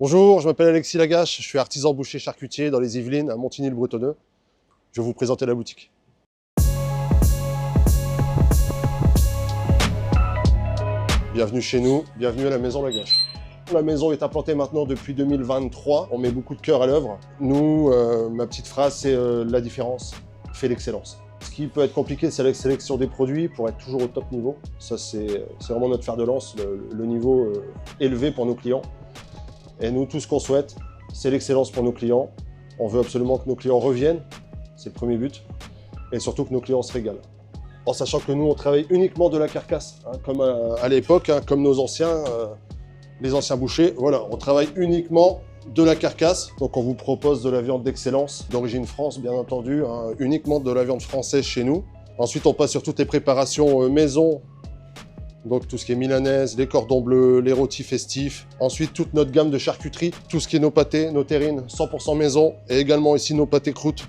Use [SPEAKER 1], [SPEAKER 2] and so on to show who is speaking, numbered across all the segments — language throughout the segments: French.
[SPEAKER 1] Bonjour, je m'appelle Alexis Lagache, je suis artisan boucher charcutier dans les Yvelines, à Montigny-le-Bretonneux. Je vais vous présenter la boutique. Bienvenue chez nous, bienvenue à la Maison Lagache. La maison est implantée maintenant depuis 2023, on met beaucoup de cœur à l'œuvre. Nous, ma petite phrase, c'est la différence fait l'excellence. Ce qui peut être compliqué, c'est la sélection des produits pour être toujours au top niveau. Ça, c'est vraiment notre fer de lance, le niveau élevé pour nos clients. Et nous, tout ce qu'on souhaite, c'est l'excellence pour nos clients. On veut absolument que nos clients reviennent, c'est le premier but, et surtout que nos clients se régalent. En sachant que nous, on travaille uniquement de la carcasse, hein, comme à l'époque, hein, comme nos anciens, les anciens bouchers. Voilà, on travaille uniquement de la carcasse, donc on vous propose de la viande d'excellence, d'origine France, bien entendu, hein, uniquement de la viande française chez nous. Ensuite, on passe sur toutes les préparations maison, donc tout ce qui est milanaise, les cordons bleus, les rôtis festifs. Ensuite, toute notre gamme de charcuterie, tout ce qui est nos pâtés, nos terrines, 100% maison. Et également ici nos pâtés croûtes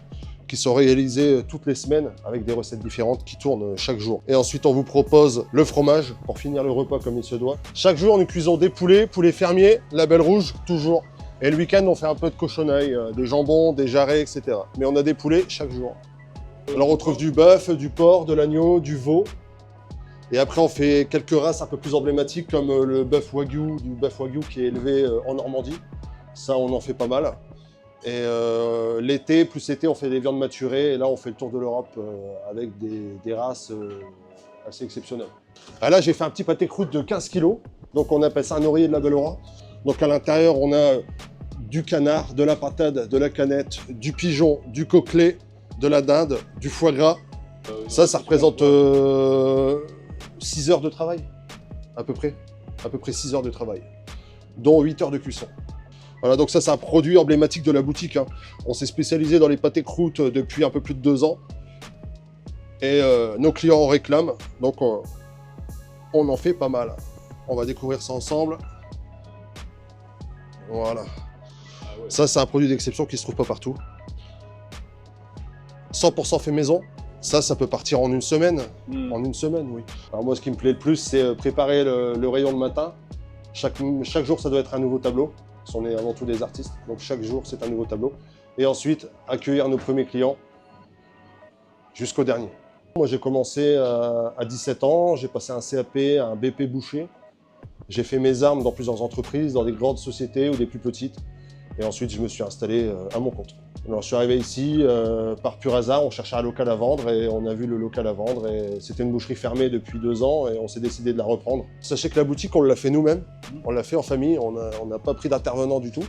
[SPEAKER 1] qui sont réalisés toutes les semaines avec des recettes différentes qui tournent chaque jour. Et ensuite, on vous propose le fromage pour finir le repas comme il se doit. Chaque jour, nous cuisons des poulets fermiers, label rouge, toujours. Et le week-end, on fait un peu de cochonaille, des jambons, des jarrets, etc. Mais on a des poulets chaque jour. Alors, on trouve du bœuf, du porc, de l'agneau, du veau. Et après, on fait quelques races un peu plus emblématiques comme le bœuf wagyu, du bœuf wagyu qui est élevé en Normandie. Ça, on en fait pas mal. Et l'été, plus l'été, on fait des viandes maturées. Et là, on fait le tour de l'Europe avec des races assez exceptionnelles. Ah, là, j'ai fait un petit pâté croûte de 15 kg. Donc, on appelle ça un oreiller de la Belle-Aura. Donc, à l'intérieur, on a du canard, de la patate, de la canette, du pigeon, du coquelet, de la dinde, du foie gras. Ça représente 6 heures de travail, à peu près 6 heures de travail, dont 8 heures de cuisson. Voilà, donc ça c'est un produit emblématique de la boutique, hein. On s'est spécialisé dans les pâtés croûtes depuis un peu plus de 2 ans, et nos clients en réclament, donc on en fait pas mal. On va découvrir ça ensemble. Voilà. Ça c'est un produit d'exception qui se trouve pas partout. 100% fait maison. Ça peut partir en une semaine. En une semaine, oui. Alors moi, ce qui me plaît le plus, c'est préparer le rayon le matin. Chaque jour, ça doit être un nouveau tableau. Parce qu'on est avant tout des artistes. Donc chaque jour, c'est un nouveau tableau. Et ensuite, accueillir nos premiers clients jusqu'au dernier. Moi, j'ai commencé à 17 ans. J'ai passé un CAP, un BP boucher. J'ai fait mes armes dans plusieurs entreprises, dans des grandes sociétés ou des plus petites. Et ensuite, je me suis installé à mon compte. Alors, je suis arrivé ici par pur hasard, on cherchait un local à vendre et on a vu le local à vendre. Et c'était une boucherie fermée depuis 2 ans et on s'est décidé de la reprendre. Sachez que la boutique, on l'a fait nous-mêmes. On l'a fait en famille, on n'a pas pris d'intervenant du tout.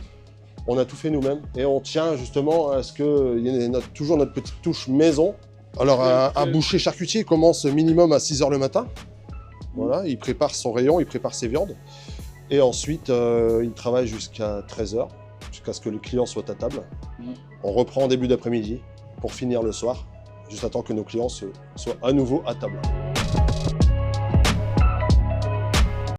[SPEAKER 1] On a tout fait nous-mêmes et on tient justement à ce qu'il y ait toujours notre petite touche maison. Alors, un boucher charcutier commence minimum à 6 h le matin. Voilà, il prépare son rayon, il prépare ses viandes. Et ensuite, il travaille jusqu'à 13 h. Jusqu'à ce que les clients soient à table. On reprend en début d'après-midi pour finir le soir, juste à temps que nos clients soient à nouveau à table.